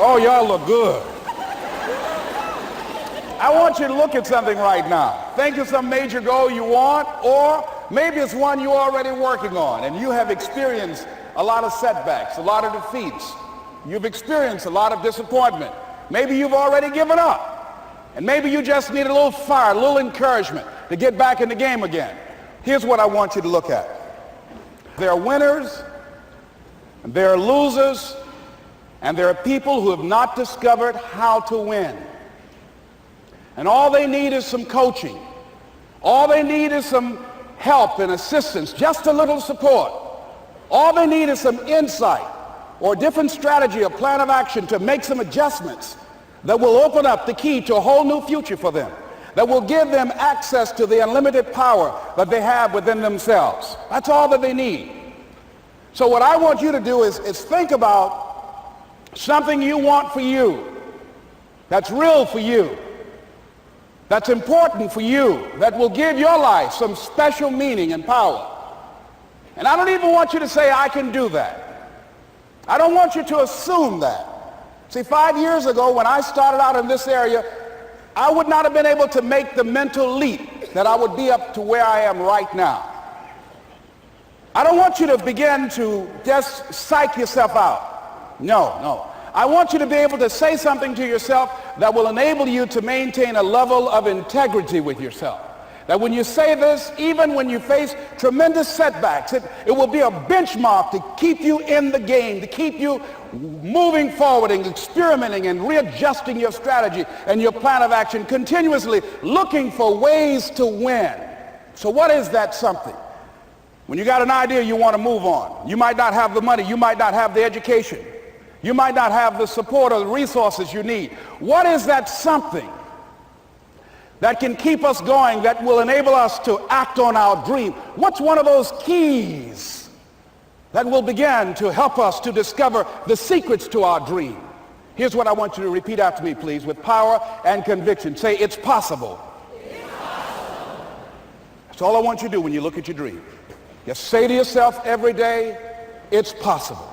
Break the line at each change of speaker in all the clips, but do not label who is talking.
Oh, y'all look good. I want you to look at something right now. Think of some major goal you want, or maybe it's one you're already working on and you have experienced a lot of setbacks, a lot of defeats. You've experienced a lot of disappointment. Maybe you've already given up. And maybe you just need a little fire, a little encouragement to get back in the game again. Here's what I want you to look at. There are winners, and there are losers, and there are people who have not discovered how to win. And all they need is some coaching. All they need is some help and assistance, just a little support. All they need is some insight or a different strategy, a plan of action to make some adjustments that will open up the key to a whole new future for them, that will give them access to the unlimited power that they have within themselves. That's all that they need. So what I want you to do is think about something you want for you, that's real for you, that's important for you, that will give your life some special meaning and power. And I don't even want you to say, I can do that. I don't want you to assume that. See, 5 years ago when I started out in this area, I would not have been able to make the mental leap that I would be up to where I am right now. I don't want you to begin to just psych yourself out. No. I want you to be able to say something to yourself that will enable you to maintain a level of integrity with yourself. That when you say this, even when you face tremendous setbacks, it will be a benchmark to keep you in the game, to keep you moving forward and experimenting and readjusting your strategy and your plan of action, continuously looking for ways to win. So what is that something? When you got an idea you want to move on, you might not have the money, you might not have the education, you might not have the support or the resources you need. What is that something that can keep us going, that will enable us to act on our dream? What's one of those keys that will begin to help us to discover the secrets to our dream? Here's what I want you to repeat after me, please, with power and conviction. Say, it's possible. It's possible. That's all I want you to do when you look at your dream. Just say to yourself every day, it's possible.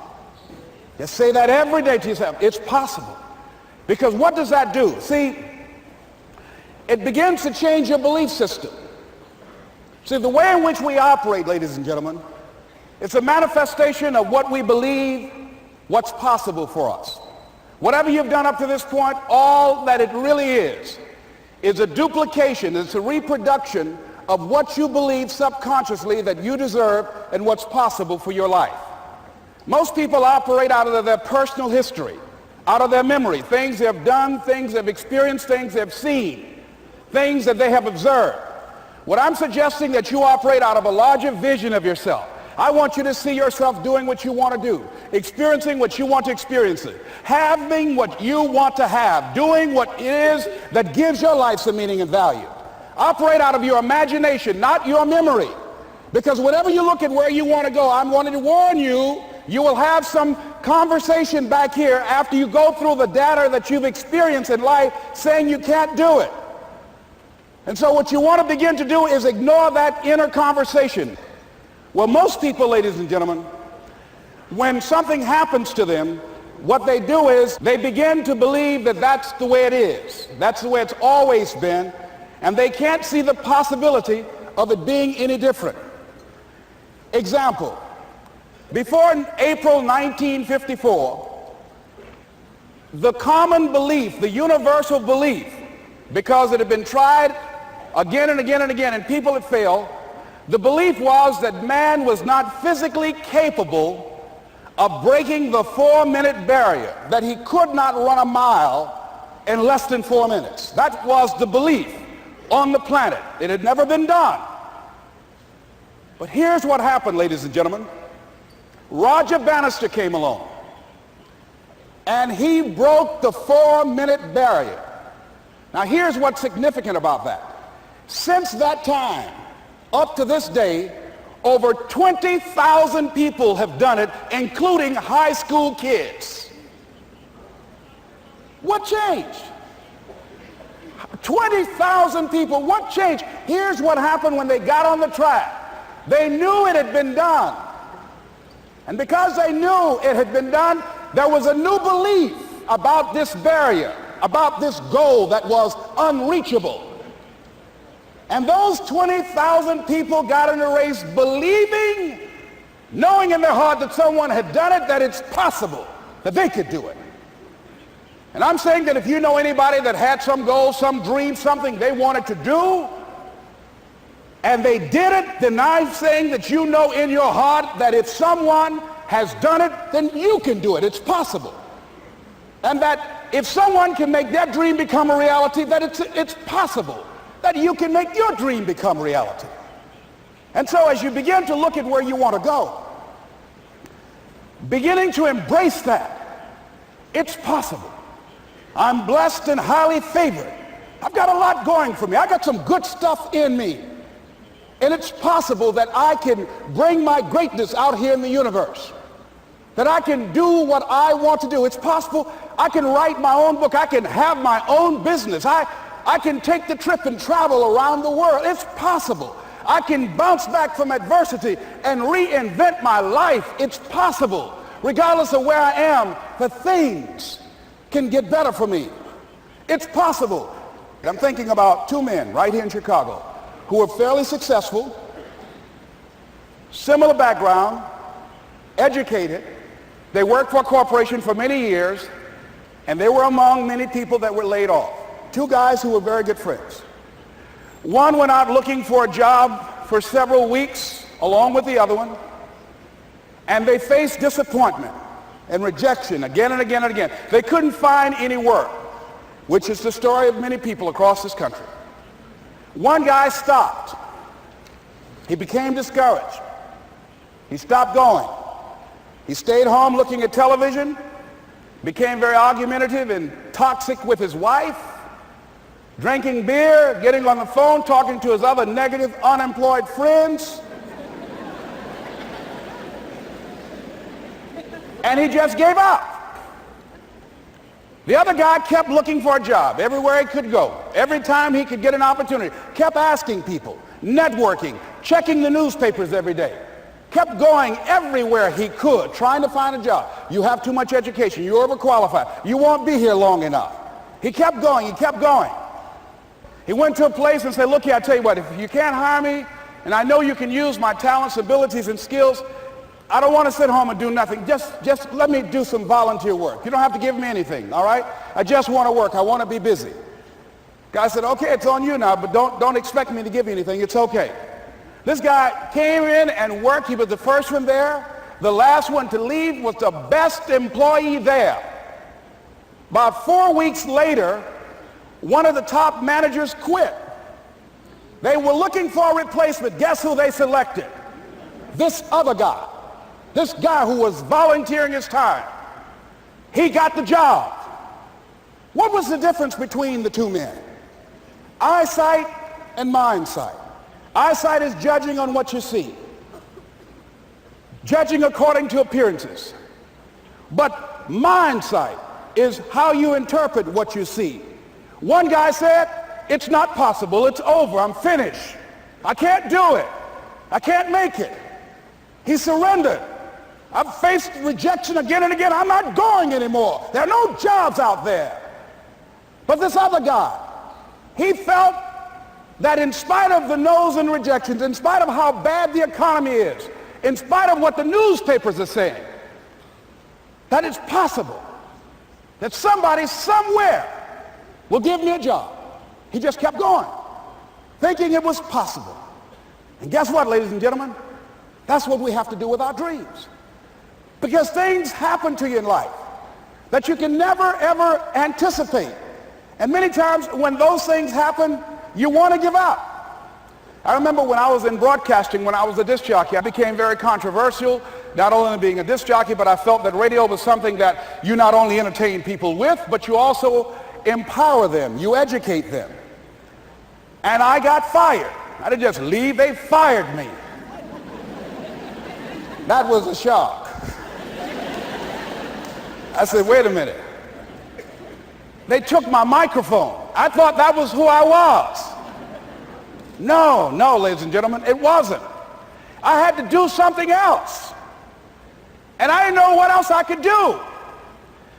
Just say that every day to yourself, it's possible. Because what does that do? See, it begins to change your belief system. See, the way in which we operate, ladies and gentlemen, it's a manifestation of what we believe, what's possible for us. Whatever you've done up to this point, all that it really is a duplication, it's a reproduction of what you believe subconsciously that you deserve and what's possible for your life. Most people operate out of their personal history, out of their memory, things they have done, things they've experienced, things they've seen, things that they have observed. What I'm suggesting that you operate out of a larger vision of yourself. I want you to see yourself doing what you want to do, experiencing what you want to experience, having what you want to have, doing what it is that gives your life some meaning and value. Operate out of your imagination, not your memory. Because whenever you look at where you want to go, I'm wanting to warn you, you will have some conversation back here after you go through the data that you've experienced in life saying you can't do it. And so what you want to begin to do is ignore that inner conversation. Well, most people, ladies and gentlemen, when something happens to them, what they do is they begin to believe that that's the way it is. That's the way it's always been. And they can't see the possibility of it being any different. Example, before April 1954, the common belief, the universal belief, because it had been tried again and again and again and people had failed, the belief was that man was not physically capable of breaking the 4-minute barrier, that he could not run a mile in less than 4 minutes. That was the belief on the planet. It had never been done. But here's what happened, ladies and gentlemen. Roger Bannister came along, and he broke the 4-minute barrier. Now here's what's significant about that. Since that time, up to this day, over 20,000 people have done it, including high school kids. What changed? 20,000 people, what changed? Here's what happened when they got on the track. They knew it had been done. And because they knew it had been done, there was a new belief about this barrier, about this goal that was unreachable. And those 20,000 people got in a race believing, knowing in their heart that someone had done it, that it's possible, that they could do it. And I'm saying that if you know anybody that had some goal, some dream, something they wanted to do, and they did it, then I'm saying that you know in your heart that if someone has done it, then you can do it. It's possible. And that if someone can make their dream become a reality, that it's possible that you can make your dream become reality. And so as you begin to look at where you want to go, beginning to embrace that, it's possible. I'm blessed and highly favored. I've got a lot going for me. I got some good stuff in me. And it's possible that I can bring my greatness out here in the universe. That I can do what I want to do. It's possible I can write my own book. I can have my own business. I can take the trip and travel around the world. It's possible. I can bounce back from adversity and reinvent my life. It's possible. Regardless of where I am, the things can get better for me. It's possible. I'm thinking about two men right here in Chicago who were fairly successful, similar background, educated. They worked for a corporation for many years, and they were among many people that were laid off. Two guys who were very good friends. One went out looking for a job for several weeks along with the other one, and they faced disappointment and rejection again and again and again. They couldn't find any work, which is the story of many people across this country. One guy stopped. He became discouraged. He stopped going. He stayed home looking at television, became very argumentative and toxic with his wife, drinking beer, getting on the phone, talking to his other negative, unemployed friends. And he just gave up. The other guy kept looking for a job everywhere he could go. Every time he could get an opportunity, kept asking people, networking, checking the newspapers every day. Kept going everywhere he could, trying to find a job. You have too much education. You're overqualified. You won't be here long enough. He kept going. He kept going. He went to a place and said, look here, I tell you what, if you can't hire me, and I know you can use my talents, abilities, and skills, I don't want to sit home and do nothing. Just let me do some volunteer work. You don't have to give me anything, all right? I just want to work. I want to be busy. Guy said, okay, it's on you now, but don't expect me to give you anything. It's okay. This guy came in and worked. He was the first one there. The last one to leave was the best employee there. About 4 weeks later, one of the top managers quit. They were looking for a replacement. Guess who they selected? This other guy. This guy who was volunteering his time. He got the job. What was the difference between the two men? Eyesight and mindsight. Eyesight is judging on what you see. Judging according to appearances. But mindsight is how you interpret what you see. One guy said, it's not possible. It's over. I'm finished. I can't do it. I can't make it. He surrendered. I've faced rejection again and again. I'm not going anymore. There are no jobs out there. But this other guy, he felt that in spite of the no's and rejections, in spite of how bad the economy is, in spite of what the newspapers are saying, that it's possible that somebody somewhere will give me a job. He just kept going, thinking it was possible. And guess what, ladies and gentlemen? That's what we have to do with our dreams. Because things happen to you in life that you can never, ever anticipate. And many times when those things happen, you want to give up. I remember when I was in broadcasting, when I was a disc jockey, I became very controversial, not only being a disc jockey, but I felt that radio was something that you not only entertain people with, but you also empower them, you educate them. And I got fired. I didn't just leave, they fired me. That was a shock. I said, wait a minute. They took my microphone. I thought that was who I was. No, ladies and gentlemen, it wasn't. I had to do something else. And I didn't know what else I could do.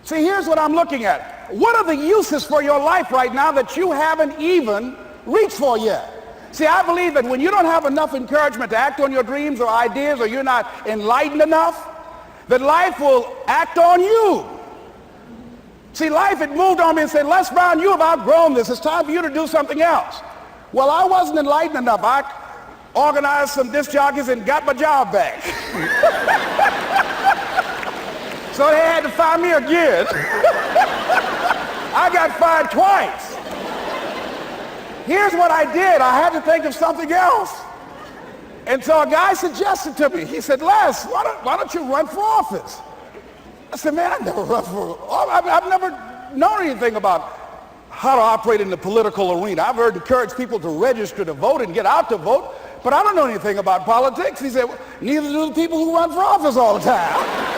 See, here's what I'm looking at. What are the uses for your life right now that you haven't even reached for yet? See, I believe that when you don't have enough encouragement to act on your dreams or ideas, or you're not enlightened enough, that life will act on you. See, life had moved on me and said, Les Brown, you have outgrown this. It's time for you to do something else. Well, I wasn't enlightened enough. I organized some disc jockeys and got my job back. So they had to fire me again. I got fired twice. Here's what I did. I had to think of something else. And so a guy suggested to me, he said, Les, why don't you run for office? I said, man, I never run for office. I've never known anything about how to operate in the political arena. I've heard encourage people to register to vote and get out to vote, but I don't know anything about politics. He said, well, neither do the people who run for office all the time.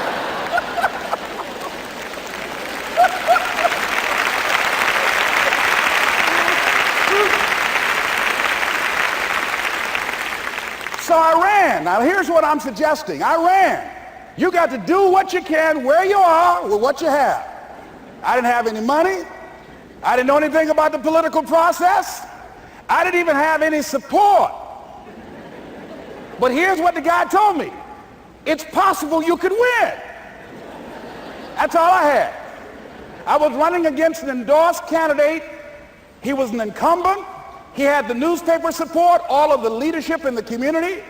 So I ran. Now here's what I'm suggesting. I ran. You got to do what you can where you are with what you have. I didn't have any money. I didn't know anything about the political process. I didn't even have any support. But here's what the guy told me. It's possible you could win. That's all I had. I was running against an endorsed candidate. He was an incumbent. He had the newspaper support, all of the leadership in the community,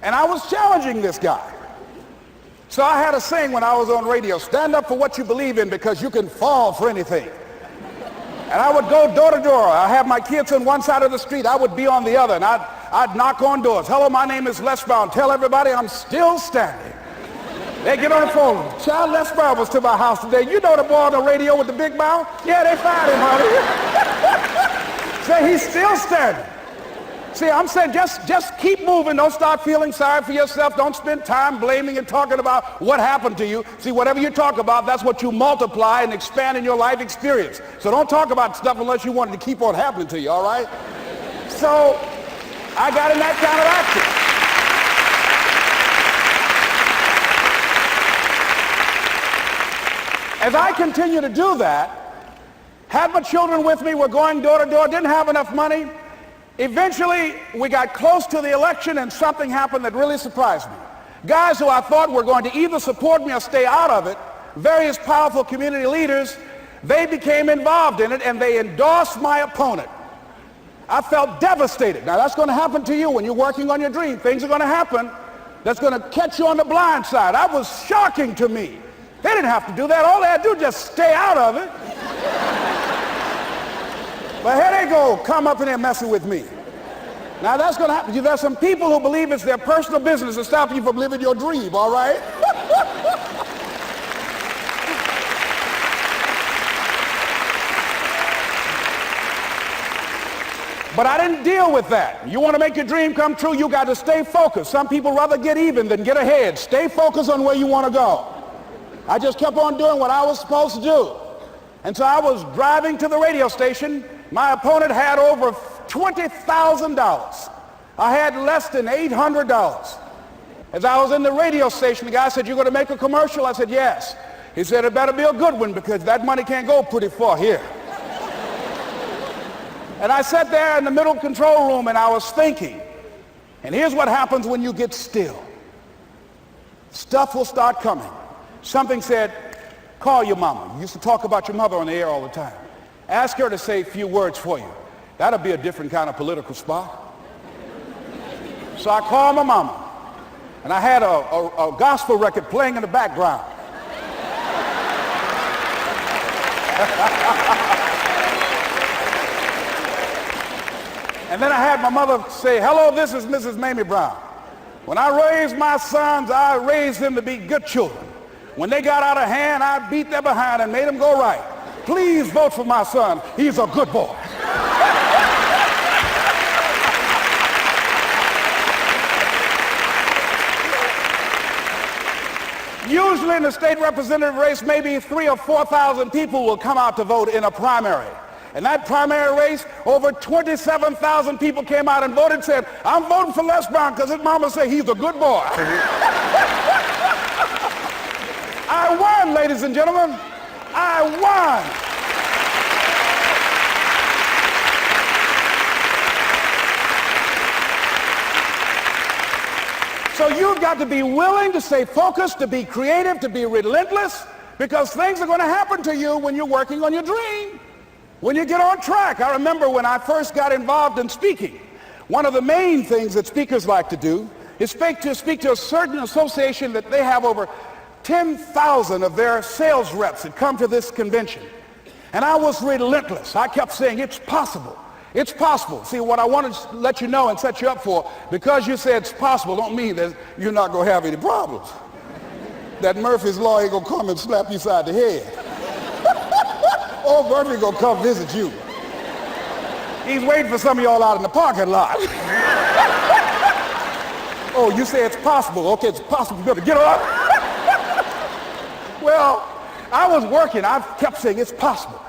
and I was challenging this guy. So I had a saying when I was on radio, stand up for what you believe in because you can fall for anything. And I would go door to door. I have my kids on one side of the street. I would be on the other, and I'd knock on doors. Hello, my name is Les Brown. Tell everybody I'm still standing. They get on the phone. Child, Les Brown was to my house today. You know the boy on the radio with the big mouth? Yeah, they fired him, honey. Say he's still standing. See, I'm saying just keep moving. Don't start feeling sorry for yourself. Don't spend time blaming and talking about what happened to you. See, whatever you talk about, that's what you multiply and expand in your life experience. So don't talk about stuff unless you want it to keep on happening to you, all right? So I got in that kind of action. As I continue to do that, had my children with me, we're going door to door, didn't have enough money. Eventually, we got close to the election and something happened that really surprised me. Guys who I thought were going to either support me or stay out of it, various powerful community leaders, they became involved in it and they endorsed my opponent. I felt devastated. Now that's going to happen to you when you're working on your dream. Things are going to happen that's going to catch you on the blind side. That was shocking to me. They didn't have to do that. All they had to do was just stay out of it. But here they go, come up in there messing with me. Now that's going to happen. There's some people who believe it's their personal business to stop you from living your dream, all right? But I didn't deal with that. You want to make your dream come true, you got to stay focused. Some people rather get even than get ahead. Stay focused on where you want to go. I just kept on doing what I was supposed to do. And so I was driving to the radio station. My opponent had over $20,000. I had less than $800. As I was in the radio station, the guy said, "You're going to make a commercial?" I said, "Yes." He said, "It better be a good one because that money can't go pretty far here." And I sat there in the middle control room and I was thinking. And here's what happens when you get still. Stuff will start coming. Something said, call your mama. You used to talk about your mother on the air all the time. Ask her to say a few words for you. That'll be a different kind of political spot. So I called my mama, and I had a gospel record playing in the background. And then I had my mother say, "Hello, this is Mrs. Mamie Brown. When I raised my sons, I raised them to be good children. When they got out of hand, I beat their behind and made them go right. Please vote for my son. He's a good boy." Usually in the state representative race, maybe 3,000 or 4,000 people will come out to vote in a primary. In that primary race, over 27,000 people came out and voted and said, "I'm voting for Les Brown because his mama said he's a good boy." I won, ladies and gentlemen. I won. So you've got to be willing to stay focused, to be creative, to be relentless, because things are going to happen to you when you're working on your dream, when you get on track. I remember when I first got involved in speaking, one of the main things that speakers like to do is speak to a certain association that they have over 10,000 of their sales reps that come to this convention. And I was relentless. I kept saying, it's possible. It's possible. See, what I want to let you know and set you up for, because you say it's possible, don't mean that you're not going to have any problems. That Murphy's Law ain't going to come and slap you side the head. Oh, Murphy going to come visit you. He's waiting for some of y'all out in the parking lot. Oh, you say it's possible. Okay, it's possible. You better get up. Well, I was working. I kept saying it's possible.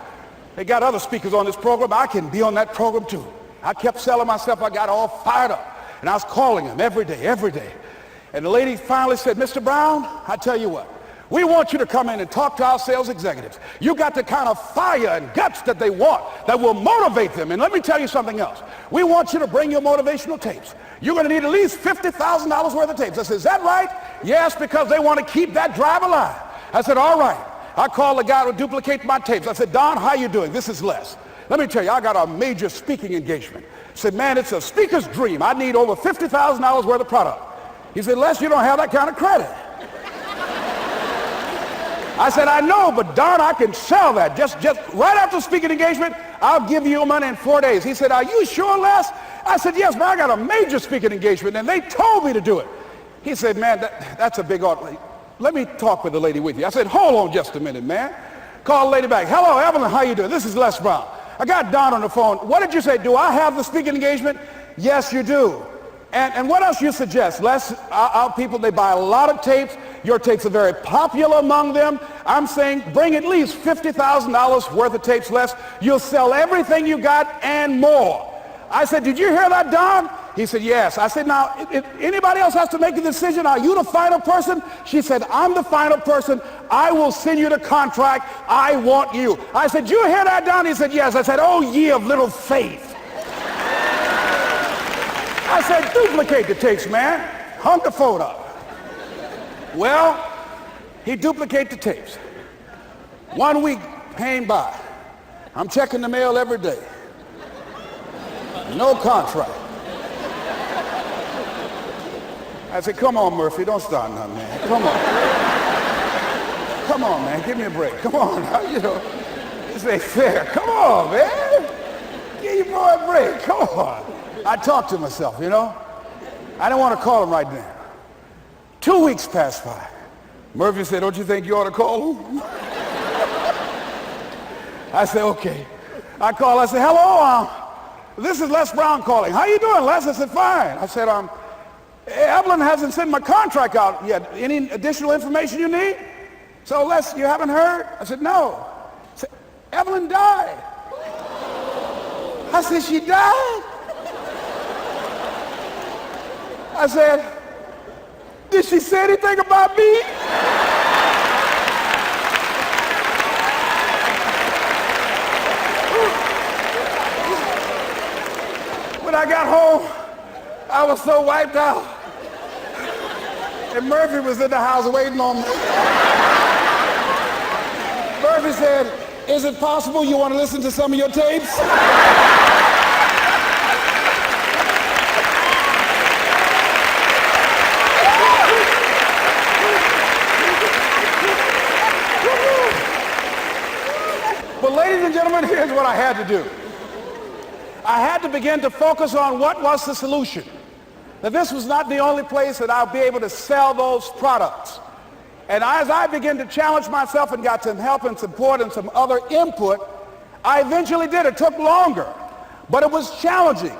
They got other speakers on this program. I can be on that program too. I kept selling myself. I got all fired up. And I was calling them every day. And the lady finally said, Mr. Brown, I tell you what, we want you to come in and talk to our sales executives. You got the kind of fire and guts that they want, that will motivate them. And let me tell you something else. We want you to bring your motivational tapes. You're going to need at least $50,000 worth of tapes. I said, is that right? Yes, because they want to keep that drive alive. I said, all right. I called the guy to duplicate my tapes. I said, Don, how you doing? This is Les. Let me tell you, I got a major speaking engagement. I said, man, it's a speaker's dream. I need over $50,000 worth of product. He said, Les, you don't have that kind of credit. I said, I know, but Don, I can sell that. Just right after speaking engagement, I'll give you your money in 4 days. He said, are you sure, Les? I said, yes, but I got a major speaking engagement, and they told me to do it. He said, man, that's a big order. Let me talk with the lady with you. I said, hold on just a minute, man. Call the lady back. Hello, Evelyn, how you doing? This is Les Brown. I got Don on the phone. What did you say? Do I have the speaking engagement? Yes, you do. And what else you suggest? Les, our people, they buy a lot of tapes. Your tapes are very popular among them. I'm saying bring at least $50,000 worth of tapes, Les. You'll sell everything you got and more. I said, did you hear that, Don? He said, yes. I said, now, if anybody else has to make a decision, are you the final person? She said, I'm the final person. I will send you the contract. I want you. I said, you hear that, Don? He said, yes. I said, oh, ye of little faith. I said, duplicate the tapes, man. Hung the phone up. Well, he duplicated the tapes. 1 week came by. I'm checking the mail every day. No contract. I said, come on, Murphy, don't start nothing, man. Come on. Come on, man, give me a break. Come on, you know, this ain't fair. Come on, man. Give your boy a break. Come on. I talked to myself, you know. I didn't want to call him right now. 2 weeks passed by. Murphy said, don't you think you ought to call him? I said, okay. I called. I said, hello, this is Les Brown calling. How you doing, Les? I said, fine. I said, Evelyn hasn't sent my contract out yet. Any additional information you need? So, Les, you haven't heard? I said, no. I said, Evelyn died. I said, she died? I said, did she say anything about me? When I got home, I was so wiped out. And Murphy was in the house waiting on me. Murphy said, is it possible you want to listen to some of your tapes? But ladies and gentlemen, here's what I had to do. I had to begin to focus on what was the solution. That this was not the only place that I'll be able to sell those products. And as I began to challenge myself and got some help and support and some other input, I eventually did. It took longer, but it was challenging.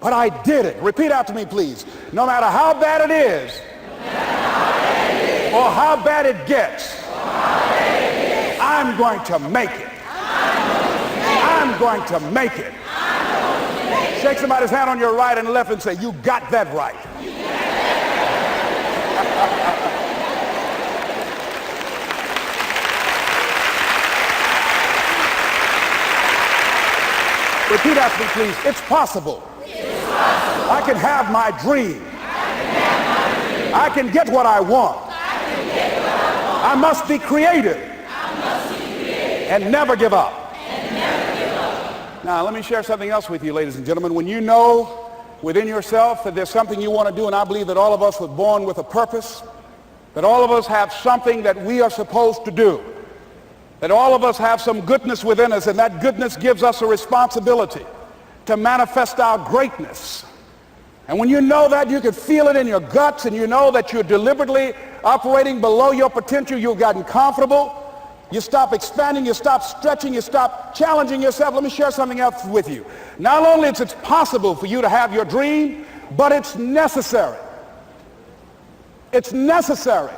But I did it. Repeat after me, please. No matter how bad it is, or how bad it gets, I'm going to make it. I'm going to make it. Shake somebody's hand on your right and left and say, you got that right. Repeat after me, please. It's possible. It's possible. I can have my dream. I can get what I want. I must be creative. And never give up. Now, let me share something else with you, ladies and gentlemen. When you know within yourself that there's something you want to do, and I believe that all of us were born with a purpose, that all of us have something that we are supposed to do, that all of us have some goodness within us, and that goodness gives us a responsibility to manifest our greatness. And when you know that, you can feel it in your guts, and you know that you're deliberately operating below your potential. You've gotten comfortable. You stop expanding, you stop stretching, you stop challenging yourself. Let me share something else with you. Not only is it possible for you to have your dream, but it's necessary. It's necessary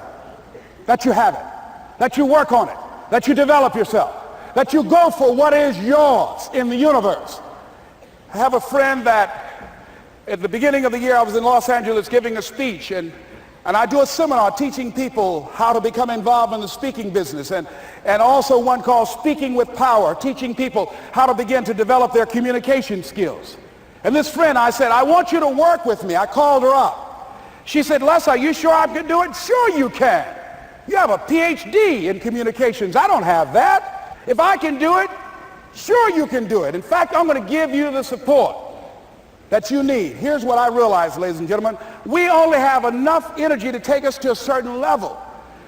that you have it, that you work on it, that you develop yourself, that you go for what is yours in the universe. I have a friend that at the beginning of the year I was in Los Angeles giving a speech, and I do a seminar teaching people how to become involved in the speaking business, and also one called Speaking with Power, teaching people how to begin to develop their communication skills. And this friend, I said, I want you to work with me. I called her up. She said, Les, are you sure I can do it? Sure you can. You have a PhD in communications. I don't have that. If I can do it, sure you can do it. In fact, I'm going to give you the support that you need. Here's what I realize, ladies and gentlemen. We only have enough energy to take us to a certain level.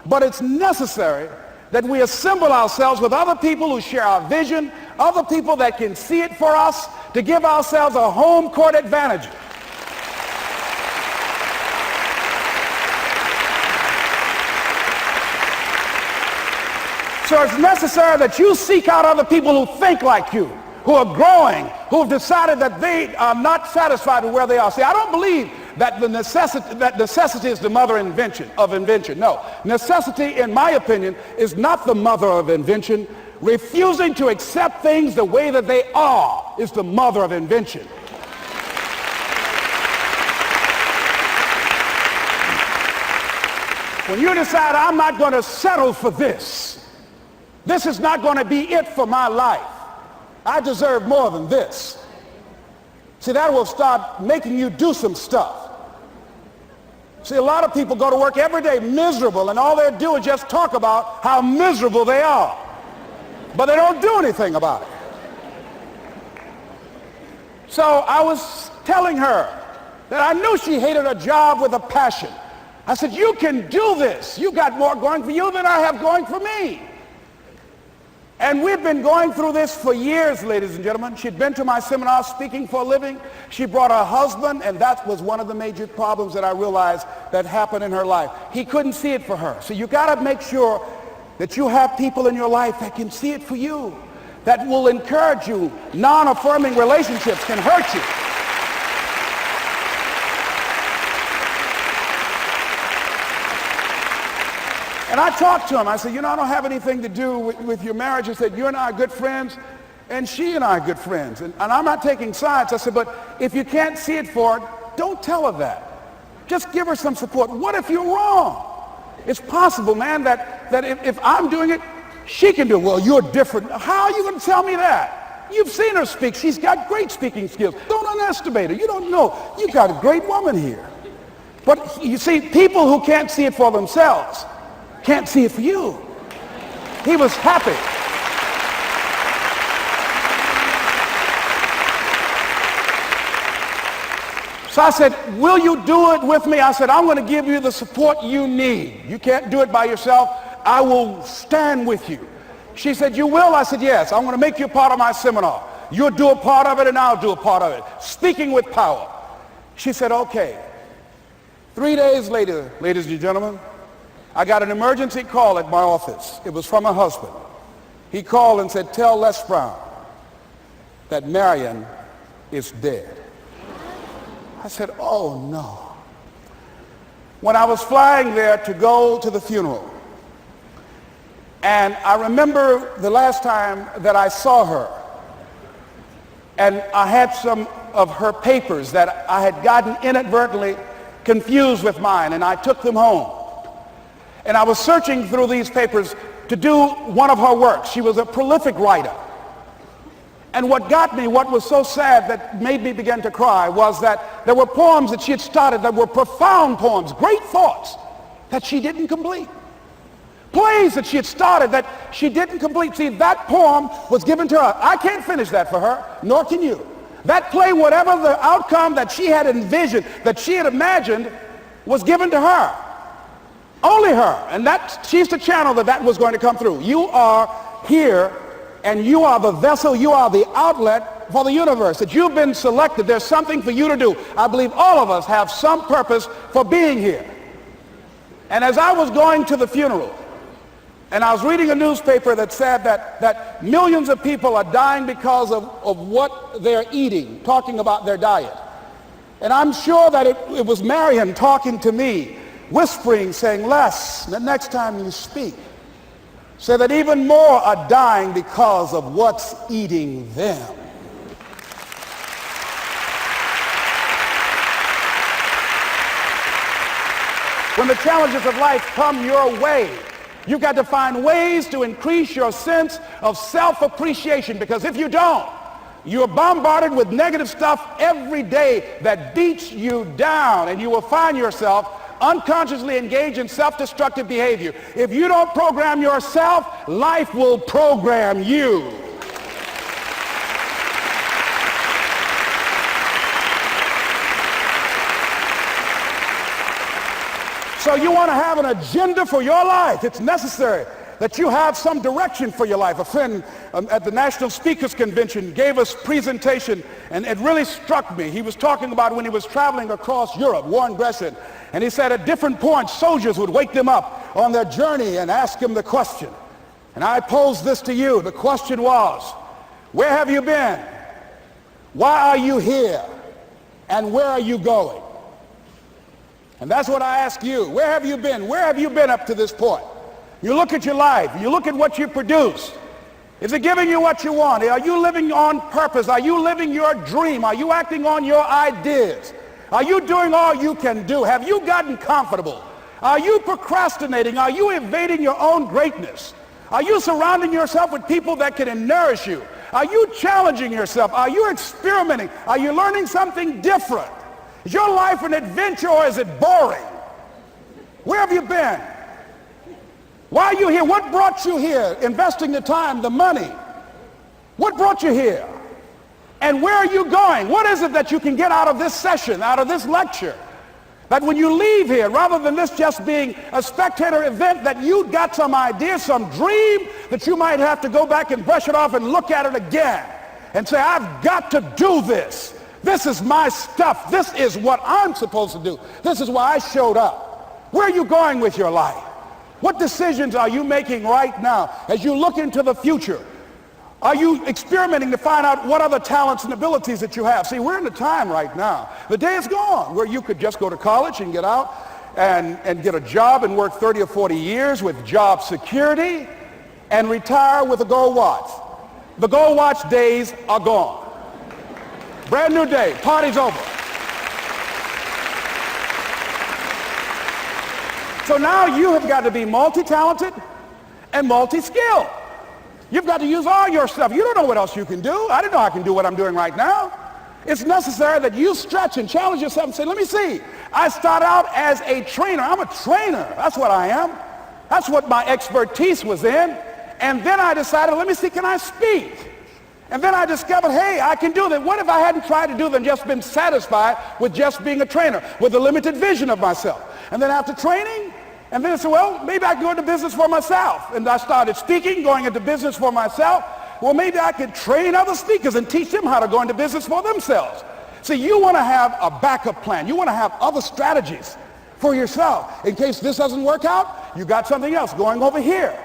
But it's necessary that we assemble ourselves with other people who share our vision, other people that can see it for us, to give ourselves a home court advantage. So it's necessary that you seek out other people who think like you, who are growing, who have decided that they are not satisfied with where they are. See, I don't believe that necessity is the mother of invention. No, necessity, in my opinion, is not the mother of invention. Refusing to accept things the way that they are is the mother of invention. When you decide, I'm not going to settle for this, this is not going to be it for my life, I deserve more than this. See, that will start making you do some stuff. See, a lot of people go to work every day miserable, and all they do is just talk about how miserable they are. But they don't do anything about it. So I was telling her that I knew she hated her job with a passion. I said, you can do this. You got more going for you than I have going for me. And we've been going through this for years, ladies and gentlemen. She'd been to my seminar speaking for a living. She brought her husband, and that was one of the major problems that I realized that happened in her life. He couldn't see it for her. So you got to make sure that you have people in your life that can see it for you, that will encourage you. Non-affirming relationships can hurt you. And I talked to him. I said, I don't have anything to do with your marriage. He said, you and I are good friends, and she and I are good friends. And I'm not taking sides. I said, but if you can't see it for her, don't tell her that. Just give her some support. What if you're wrong? It's possible, man, that if I'm doing it, she can do it. Well, you're different. How are you going to tell me that? You've seen her speak. She's got great speaking skills. Don't underestimate her. You don't know. You got a great woman here. But you see, people who can't see it for themselves can't see it for you. He was happy. So I said, will you do it with me? I said, I'm going to give you the support you need. You can't do it by yourself. I will stand with you. She said, you will? I said, yes. I'm going to make you a part of my seminar. You'll do a part of it, and I'll do a part of it. Speaking with Power. She said, okay. 3 days later, ladies and gentlemen, I got an emergency call at my office. It was from her husband. He called and said, tell Les Brown that Marion is dead. I said, oh no. When I was flying there to go to the funeral, and I remember the last time that I saw her, and I had some of her papers that I had gotten inadvertently confused with mine, and I took them home. And I was searching through these papers to do one of her works. She was a prolific writer. And what got me, what was so sad that made me begin to cry, was that there were poems that she had started that were profound poems, great thoughts that she didn't complete. Plays that she had started that she didn't complete. See, that poem was given to her. I can't finish that for her, nor can you. That play, whatever the outcome that she had envisioned, that she had imagined, was given to her. Only her. And she's the channel that was going to come through. You are here, and you are the vessel, you are the outlet for the universe. That you've been selected. There's something for you to do. I believe all of us have some purpose for being here. And as I was going to the funeral, and I was reading a newspaper that said that millions of people are dying because of what they're eating, talking about their diet. And I'm sure that it was Marion talking to me, whispering, saying, Les, the next time you speak, say that even more are dying because of what's eating them. When the challenges of life come your way, you've got to find ways to increase your sense of self-appreciation, because if you don't, you're bombarded with negative stuff every day that beats you down, and you will find yourself unconsciously engaged in self-destructive behavior. If you don't program yourself, life will program you. So you want to have an agenda for your life. It's necessary that you have some direction for your life. A friend at the National Speakers Convention gave us a presentation, and it really struck me. He was talking about when he was traveling across Europe, Warren Gresham, and he said at different points, soldiers would wake them up on their journey and ask him the question. And I pose this to you. The question was, where have you been? Why are you here? And where are you going? And that's what I ask you. Where have you been? Where have you been up to this point? You look at your life. You look at what you produce. Is it giving you what you want? Are you living on purpose? Are you living your dream? Are you acting on your ideas? Are you doing all you can do? Have you gotten comfortable? Are you procrastinating? Are you evading your own greatness? Are you surrounding yourself with people that can nourish you? Are you challenging yourself? Are you experimenting? Are you learning something different? Is your life an adventure, or is it boring? Where have you been? Why are you here? What brought you here? Investing the time, the money. What brought you here? And where are you going? What is it that you can get out of this session, out of this lecture? That when you leave here, rather than this just being a spectator event, that you got some idea, some dream, that you might have to go back and brush it off and look at it again and say, I've got to do this. This is my stuff. This is what I'm supposed to do. This is why I showed up. Where are you going with your life? What decisions are you making right now as you look into the future? Are you experimenting to find out what other talents and abilities that you have? See, we're in a time right now. The day is gone where you could just go to college and get out and get a job and work 30 or 40 years with job security and retire with a gold watch. The gold watch days are gone. Brand new day. Party's over. So now you have got to be multi-talented and multi-skilled. You've got to use all your stuff. You don't know what else you can do. I didn't know I can do what I'm doing right now. It's necessary that you stretch and challenge yourself and say, let me see. I start out as a trainer. I'm a trainer. That's what I am. That's what my expertise was in. And then I decided, let me see, can I speak? And then I discovered, hey, I can do that. What if I hadn't tried to do that and just been satisfied with just being a trainer, with a limited vision of myself? And then after training, and then I said, well, maybe I can go into business for myself. And I started speaking, going into business for myself. Well, maybe I could train other speakers and teach them how to go into business for themselves. See, you want to have a backup plan. You want to have other strategies for yourself. In case this doesn't work out, you got something else going over here.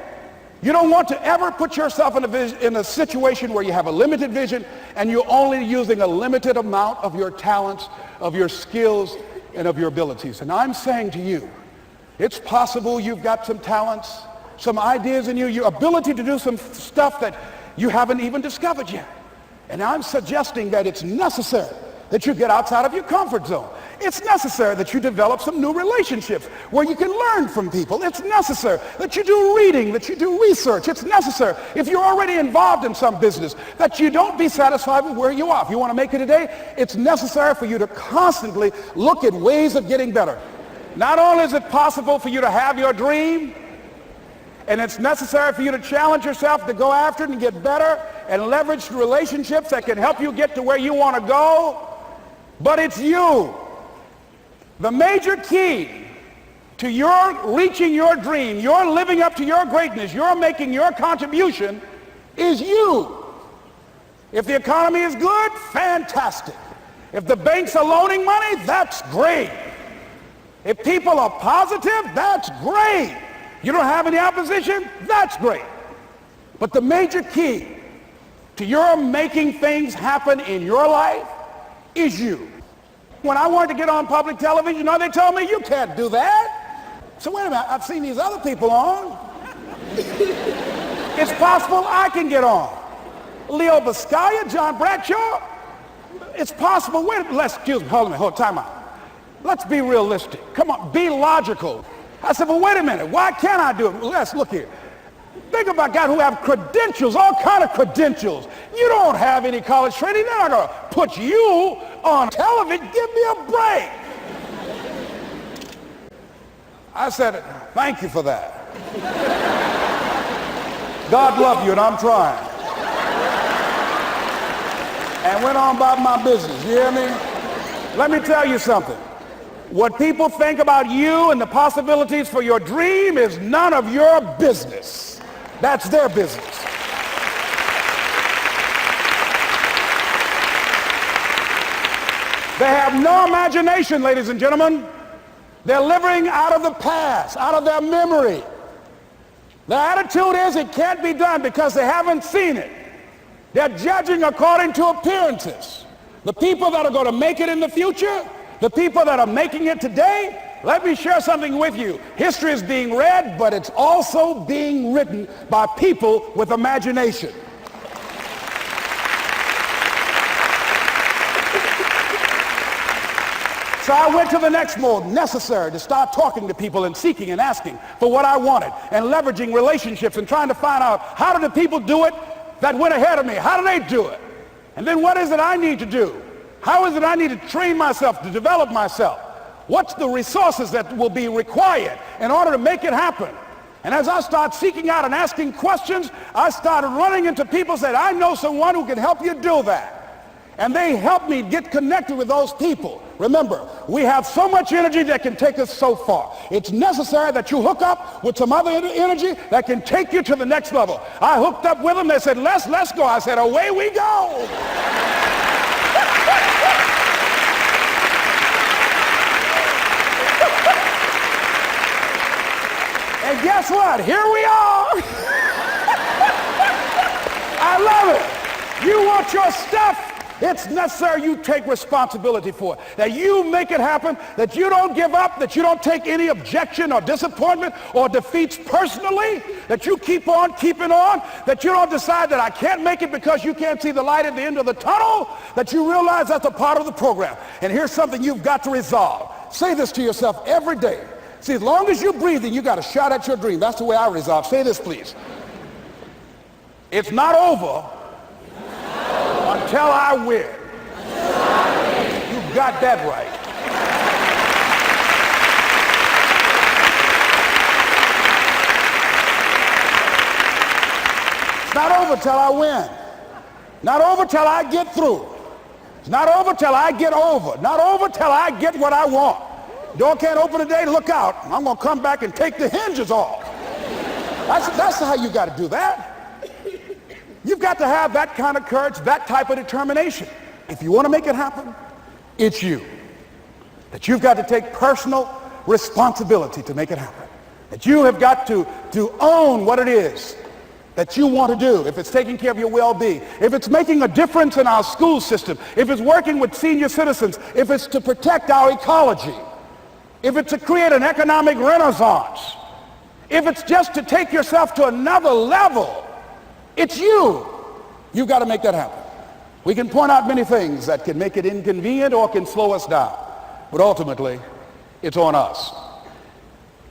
You don't want to ever put yourself in a situation where you have a limited vision and you're only using a limited amount of your talents, of your skills, and of your abilities. And I'm saying to you, it's possible you've got some talents, some ideas in you, your ability to do some stuff that you haven't even discovered yet. And I'm suggesting that it's necessary that you get outside of your comfort zone. It's necessary that you develop some new relationships where you can learn from people. It's necessary that you do reading, that you do research. It's necessary, if you're already involved in some business, that you don't be satisfied with where you are. If you want to make it today, it's necessary for you to constantly look at ways of getting better. Not only is it possible for you to have your dream, and it's necessary for you to challenge yourself to go after it and get better and leverage relationships that can help you get to where you want to go, but it's you. The major key to your reaching your dream, your living up to your greatness, your making your contribution is you. If the economy is good, fantastic. If the banks are loaning money, that's great. If people are positive, that's great. You don't have any opposition, that's great. But the major key to your making things happen in your life is you. When I wanted to get on public television, you know, they told me, you can't do that. So wait a minute, I've seen these other people on. It's possible I can get on. Leo Biscaya, John Bradshaw, it's possible. Wait, excuse me, hold on, time out. Let's be realistic. Come on, be logical. I said, well, wait a minute. Why can't I do it? Let's look here. Think about guys who have credentials, all kind of credentials. You don't have any college training. They're not going to put you on television. Give me a break. I said, thank you for that. God love you, and I'm trying. And went on about my business. You hear me? Let me tell you something. What people think about you and the possibilities for your dream is none of your business. That's their business. They have no imagination, ladies and gentlemen. They're living out of the past, out of their memory. Their attitude is it can't be done because they haven't seen it. They're judging according to appearances. The people that are going to make it in the future, the people that are making it today, let me share something with you. History is being read, but it's also being written by people with imagination. So I went to the next mode, necessary to start talking to people and seeking and asking for what I wanted and leveraging relationships and trying to find out how do the people do it that went ahead of me? How do they do it? And then what is it I need to do? How is it I need to train myself, to develop myself? What's the resources that will be required in order to make it happen? And as I start seeking out and asking questions, I started running into people who said, I know someone who can help you do that. And they helped me get connected with those people. Remember, we have so much energy that can take us so far. It's necessary that you hook up with some other energy that can take you to the next level. I hooked up with them. They said, let's go. I said, away we go. And guess what? Here we are. I love it. You want your stuff? It's necessary you take responsibility for it, that you make it happen, that you don't give up, that you don't take any objection or disappointment or defeats personally, that you keep on keeping on, that you don't decide that I can't make it because you can't see the light at the end of the tunnel, that you realize that's a part of the program. And here's something you've got to resolve. Say this to yourself every day. See, as long as you're breathing, you got a shot at your dream. That's the way I resolve. Say this, please. It's not over until I win. You got that right. It's not over till I win. Not over till I get through. It's not over till I get over. Not over till I get what I want. Door can't open today, look out. I'm going to come back and take the hinges off. That's how you got to do that. You've got to have that kind of courage, that type of determination. If you want to make it happen, it's you. That you've got to take personal responsibility to make it happen. That you have got to own what it is that you want to do. If it's taking care of your well-being, if it's making a difference in our school system, if it's working with senior citizens, if it's to protect our ecology, if it's to create an economic renaissance, if it's just to take yourself to another level, it's you. You've got to make that happen. We can point out many things that can make it inconvenient or can slow us down. but ultimately, it's on us.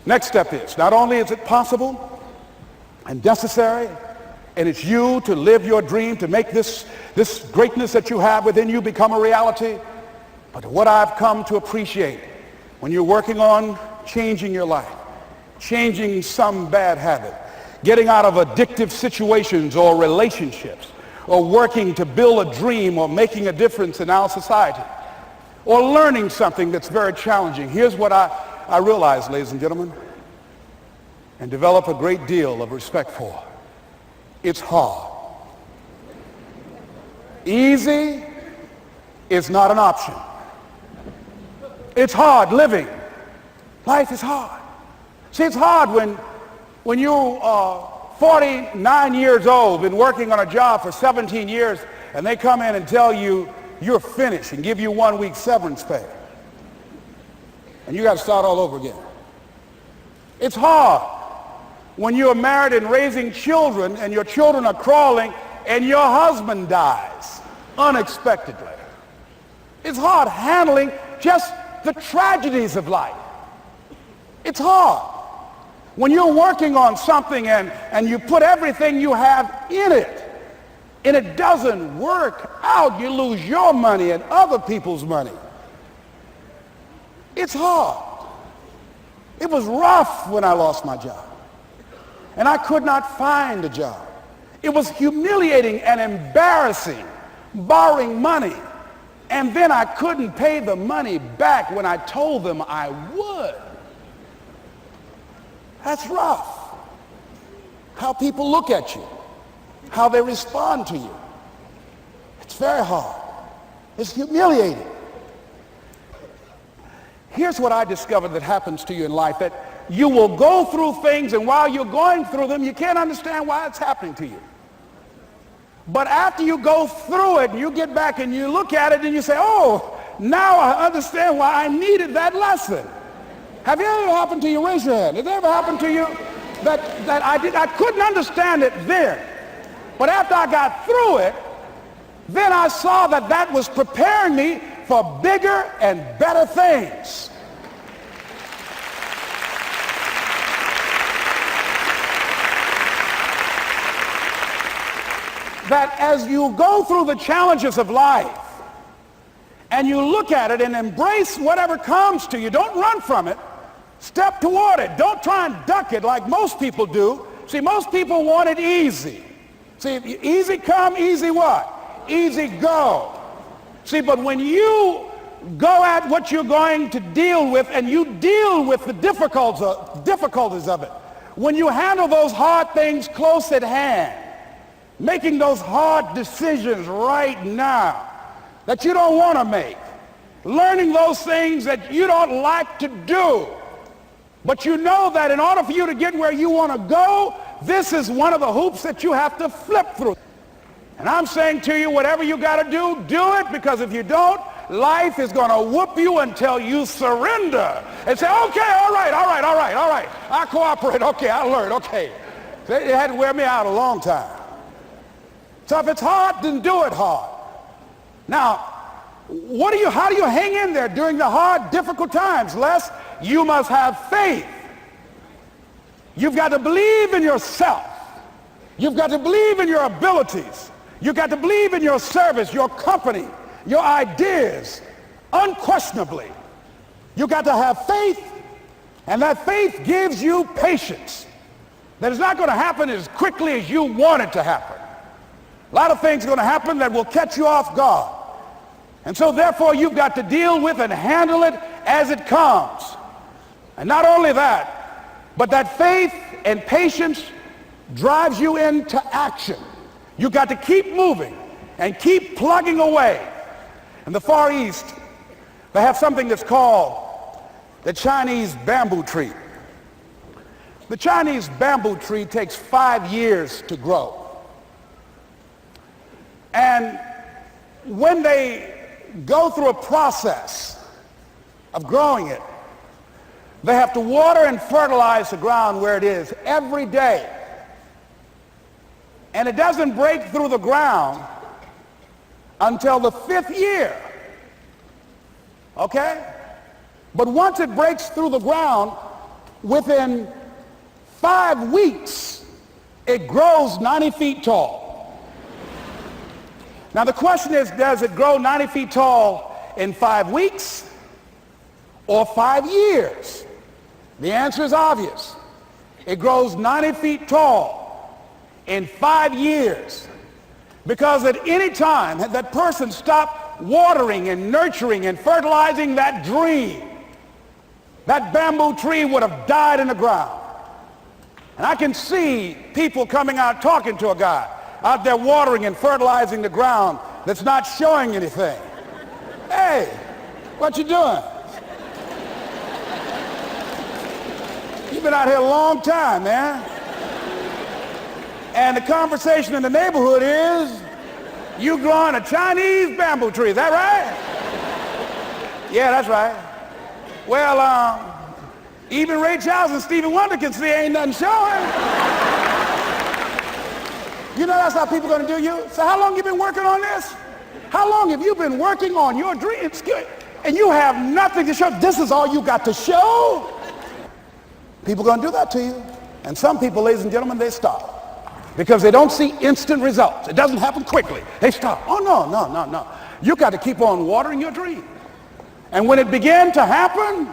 Next step is, not only is it possible and necessary, and it's you to live your dream, to make this greatness that you have within you become a reality, but what I've come to appreciate when you're working on changing your life, changing some bad habit, getting out of addictive situations or relationships, or working to build a dream or making a difference in our society, or learning something that's very challenging. Here's what I realize, ladies and gentlemen, and develop a great deal of respect for. It's hard. Easy is not an option. It's hard living. Life is hard. See, it's hard when you are 49 years old, been working on a job for 17 years, and they come in and tell you you're finished and give you 1 week severance pay. And you got to start all over again. It's hard when you're married and raising children and your children are crawling and your husband dies unexpectedly. It's hard handling just the tragedies of life. It's hard when you're working on something and you put everything you have in it and it doesn't work out. You lose your money and other people's money. It's hard. It was rough when I lost my job. And I could not find a job. It was humiliating and embarrassing, borrowing money. And then I couldn't pay the money back when I told them I would. That's rough. How people look at you, how they respond to you. It's very hard. It's humiliating. Here's what I discovered that happens to you in life, that you will go through things, and while you're going through them, you can't understand why it's happening to you. But after you go through it and you get back and you look at it and you say, oh, now I understand why I needed that lesson. Have you ever happened to you? Raise your hand. Has it ever happened to you that I couldn't understand it then, but after I got through it, then I saw that that was preparing me for bigger and better things. That as you go through the challenges of life and you look at it and embrace whatever comes to you, don't run from it. Step toward it. Don't try and duck it like most people do. See, most people want it easy. See, easy come, easy what? Easy go. See, but when you go at what you're going to deal with and you deal with the difficulties of it, when you handle those hard things close at hand, making those hard decisions right now that you don't want to make, learning those things that you don't like to do, but you know that in order for you to get where you want to go, this is one of the hoops that you have to flip through. And I'm saying to you, whatever you got to do it, because if you don't, life is going to whoop you until you surrender and say, okay, all right, I cooperate, okay, I learned, okay. It had to wear me out a long time. So if it's hard, then do it hard. Now, how do you hang in there during the hard, difficult times? Les, you must have faith. You've got to believe in yourself. You've got to believe in your abilities. You've got to believe in your service, your company, your ideas, unquestionably. You've got to have faith, and that faith gives you patience. That it's not going to happen as quickly as you want it to happen. A lot of things are going to happen that will catch you off guard. And so therefore you've got to deal with and handle it as it comes. And not only that, but that faith and patience drives you into action. You've got to keep moving and keep plugging away. In the Far East, they have something that's called the Chinese bamboo tree. The Chinese bamboo tree takes 5 years to grow. And when they go through a process of growing it, they have to water and fertilize the ground where it is every day. And it doesn't break through the ground until the 5th year. Okay? But once it breaks through the ground, within 5 weeks, it grows 90 feet tall. Now the question is, does it grow 90 feet tall in 5 weeks or 5 years? The answer is obvious. It grows 90 feet tall in 5 years. Because at any time had that person stopped watering and nurturing and fertilizing that dream, that bamboo tree would have died in the ground. And I can see people coming out talking to a guy out there watering and fertilizing the ground that's not showing anything. Hey, what you doing? You've been out here a long time, man. And the conversation in the neighborhood is, you growing a Chinese bamboo tree, is that right? Yeah, that's right. Well, even Ray Charles and Stevie Wonder can see ain't nothing showing. You know that's how people are going to do you? So how long you been working on this? How long have you been working on your dreams? And you have nothing to show. This is all you got to show? People are going to do that to you. And some people, ladies and gentlemen, they stop. Because they don't see instant results. It doesn't happen quickly. They stop. Oh, no. You got to keep on watering your dream. And when it began to happen,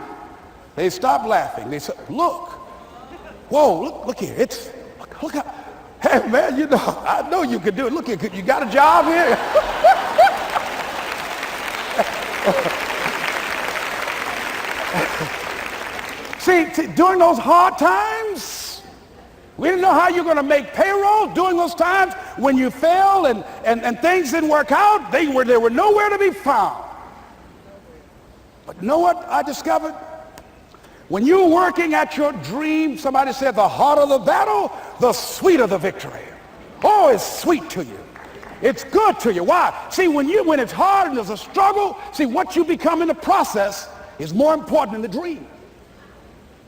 they stopped laughing. They said, look. Whoa, look here. Look how, hey, man, you know, I know you can do it. Look here, you got a job here? See, during those hard times, we didn't know how you're going to make payroll. During those times when you failed and things didn't work out, they were nowhere to be found. But you know what I discovered? When you're working at your dream, somebody said the harder the battle, the sweeter the victory. Oh, it's sweet to you. It's good to you. Why? See, when it's hard and there's a struggle, see, what you become in the process is more important than the dream.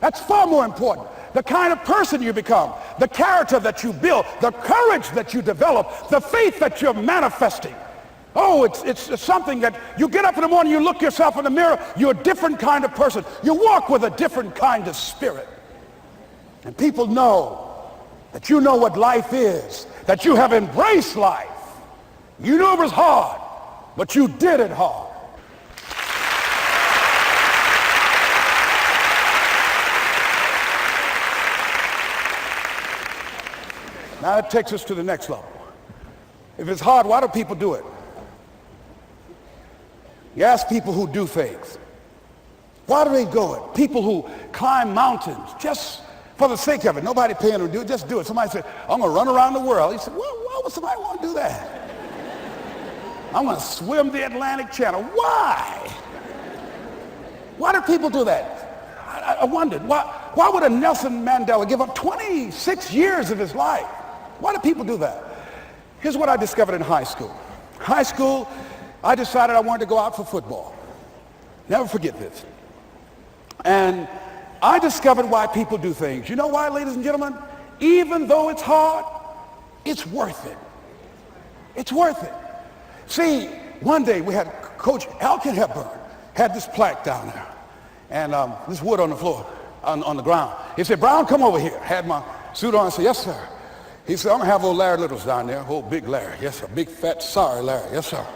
That's far more important. The kind of person you become, the character that you build, the courage that you develop, the faith that you're manifesting. Oh, it's something that you get up in the morning, you look yourself in the mirror, you're a different kind of person. You walk with a different kind of spirit. And people know that you know what life is, that you have embraced life. You knew it was hard, but you did it hard. Now that takes us to the next level. If it's hard, why do people do it? You ask people who do things. Why do they go it? People who climb mountains just for the sake of it. Nobody paying them to do it, just do it. Somebody said, I'm going to run around the world. He said, why would somebody want to do that? I'm going to swim the Atlantic Channel. Why? Why do people do that? I wondered, why would a Nelson Mandela give up 26 years of his life? Why do people do that? Here's what I discovered in high school. High school, I decided I wanted to go out for football. Never forget this. And I discovered why people do things. You know why, ladies and gentlemen? Even though it's hard, it's worth it. It's worth it. See, one day we had Coach Alkin Hepburn had this plaque down there and this wood on the floor, on the ground. He said, Brown, come over here. Had my suit on. I said, yes, sir. He said, I'm going to have old Larry Littles down there, old big Larry. Yes, sir. Big, fat, sorry Larry. Yes, sir.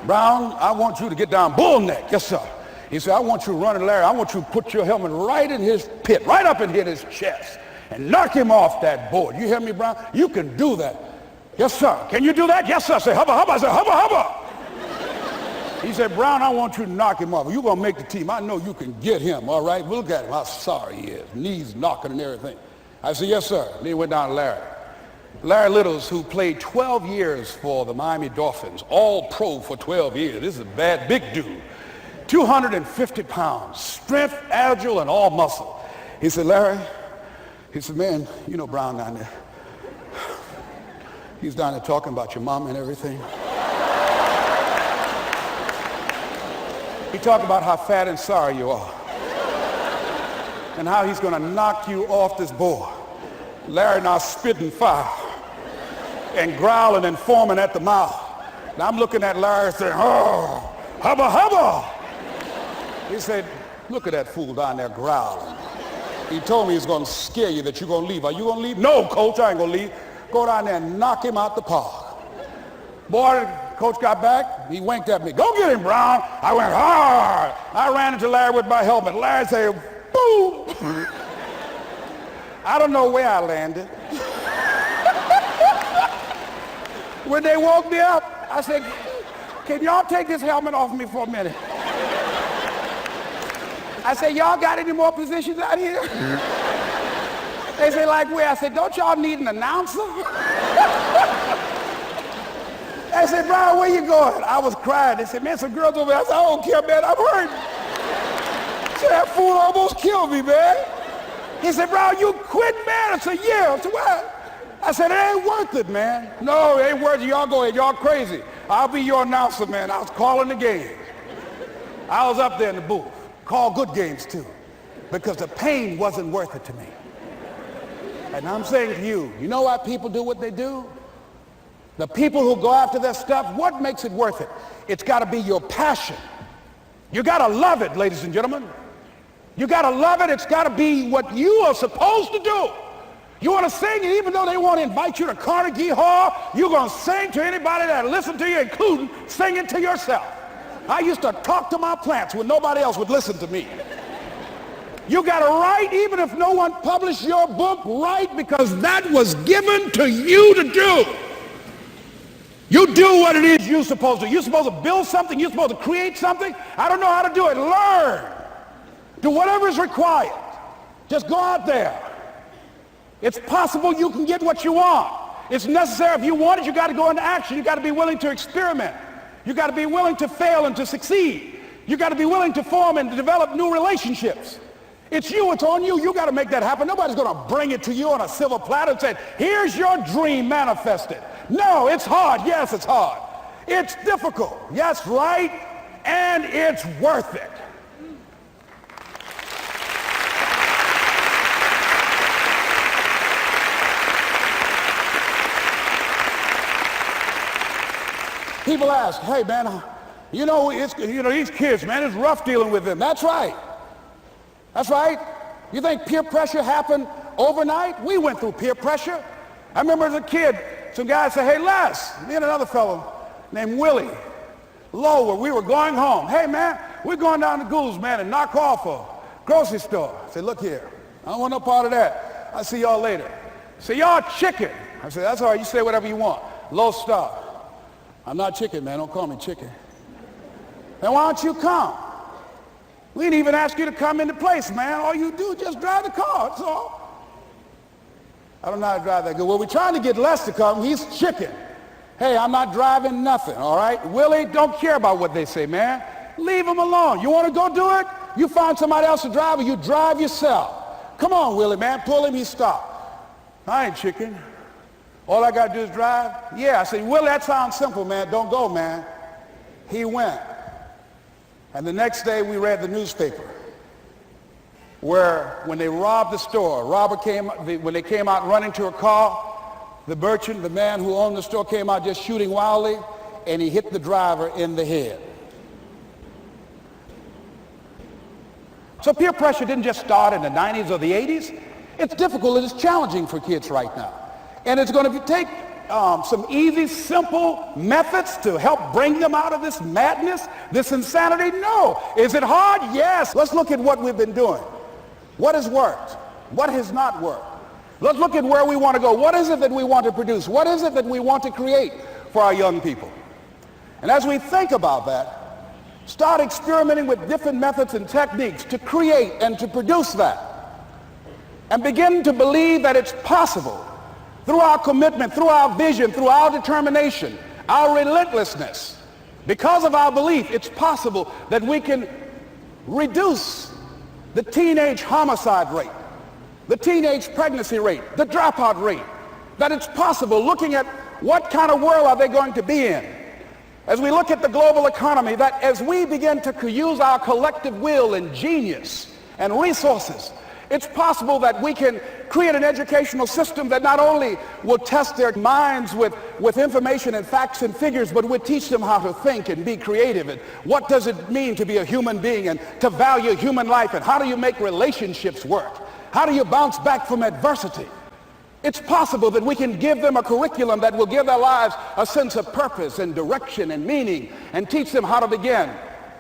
Brown, I want you to get down bull neck. Yes, sir. He said, I want you running Larry. I want you to put your helmet right in his pit, right up in his chest, and knock him off that board. You hear me, Brown? You can do that. Yes, sir. Can you do that? Yes, sir. I said, hubba, hubba. I said, hubba, hubba. He said, Brown, I want you to knock him off. You're going to make the team. I know you can get him, all right? Look at him, how sorry he is. Knees knocking and everything. I said, yes, sir. Then he went down to Larry. Larry Littles, who played 12 years for the Miami Dolphins, all pro for 12 years. This is a bad, big dude. 250 pounds, strength, agile, and all muscle. He said, Larry, he said, man, you know Brown down there. He's down there talking about your mom and everything. He talked about how fat and sorry you are and how he's going to knock you off this board. Larry now spitting fire and growling and foaming at the mouth. And I'm looking at Larry saying, oh, hubba, hubba. He said, look at that fool down there growling. He told me he's going to scare you, that you're going to leave. Are you going to leave? No, coach, I ain't going to leave. Go down there and knock him out the park. Boy, coach got back. He winked at me. Go get him, Brown. I went hard. I ran into Larry with my helmet. Larry said, boom. I don't know where I landed. When they woke me up, I said, can y'all take this helmet off me for a minute? I said, y'all got any more positions out here? They say, like where? I said, don't y'all need an announcer? They said, Brian, where you going? I was crying. They said, man, some girls over there. I said, I don't care, man, I'm hurt. Said, that fool almost killed me, man. He said, Brian, you quit, man. I said, yeah. I said, what? I said, it ain't worth it, man. No, it ain't worth it. Y'all go ahead. Y'all crazy. I'll be your announcer, man. I was calling the game. I was up there in the booth. Call good games, too, because the pain wasn't worth it to me. And I'm saying to you, you know why people do what they do? The people who go after their stuff, what makes it worth it? It's got to be your passion. You got to love it, ladies and gentlemen. You got to love it. It's got to be what you are supposed to do. You want to sing, and even though they want to invite you to Carnegie Hall, you're going to sing to anybody that listens to you, including singing to yourself. I used to talk to my plants when nobody else would listen to me. You got to write, even if no one published your book, write, because that was given to you to do. You do what it is you're supposed to. You're supposed to build something. You're supposed to create something. I don't know how to do it. Learn. Do whatever is required. Just go out there. It's possible you can get what you want. It's necessary. If you want it, you got to go into action. You got to be willing to experiment. You got to be willing to fail and to succeed. You got to be willing to form and to develop new relationships. It's you. It's on you. You got to make that happen. Nobody's going to bring it to you on a silver platter and say, here's your dream manifested. No, it's hard. Yes, it's hard. It's difficult. Yes, right. And it's worth it. People ask, hey, man, these kids, man, it's rough dealing with them. That's right. That's right. You think peer pressure happened overnight? We went through peer pressure. I remember as a kid, some guys said, hey, Les, me and another fellow named Willie Lower, we were going home. Hey, man, we're going down to Gould's, man, and knock off a grocery store. I said, look here, I don't want no part of that. I'll see y'all later. Say, y'all chicken. I said, that's all right, you say whatever you want. Low star. I'm not chicken, man. Don't call me chicken. Then why don't you come? We didn't even ask you to come into place, man. All you do is just drive the car, that's all. I don't know how to drive that good. Well, we're trying to get Les to come. He's chicken. Hey, I'm not driving nothing, all right? Willie, don't care about what they say, man. Leave him alone. You want to go do it? You find somebody else to drive, or you drive yourself. Come on, Willie, man. Pull him. He stopped. I ain't chicken. All I got to do is drive? Yeah. I said, Willie, that sounds simple, man. Don't go, man. He went. And the next day we read the newspaper where when they robbed the store, when they came out running to a car, the merchant, the man who owned the store, came out just shooting wildly, and he hit the driver in the head. So peer pressure didn't just start in the 90s or the 80s. It's difficult and it's challenging for kids right now. And it's going to take some easy, simple methods to help bring them out of this madness, this insanity? No. Is it hard? Yes. Let's look at what we've been doing. What has worked? What has not worked? Let's look at where we want to go. What is it that we want to produce? What is it that we want to create for our young people? And as we think about that, start experimenting with different methods and techniques to create and to produce that. And begin to believe that it's possible through our commitment, through our vision, through our determination, our relentlessness. Because of our belief, it's possible that we can reduce the teenage homicide rate, the teenage pregnancy rate, the dropout rate, that it's possible, looking at what kind of world are they going to be in. As we look at the global economy, that as we begin to use our collective will and genius and resources It's possible that we can create an educational system that not only will test their minds with information and facts and figures, but will teach them how to think and be creative, and what does it mean to be a human being and to value human life, and how do you make relationships work? How do you bounce back from adversity? It's possible that we can give them a curriculum that will give their lives a sense of purpose and direction and meaning, and teach them how to begin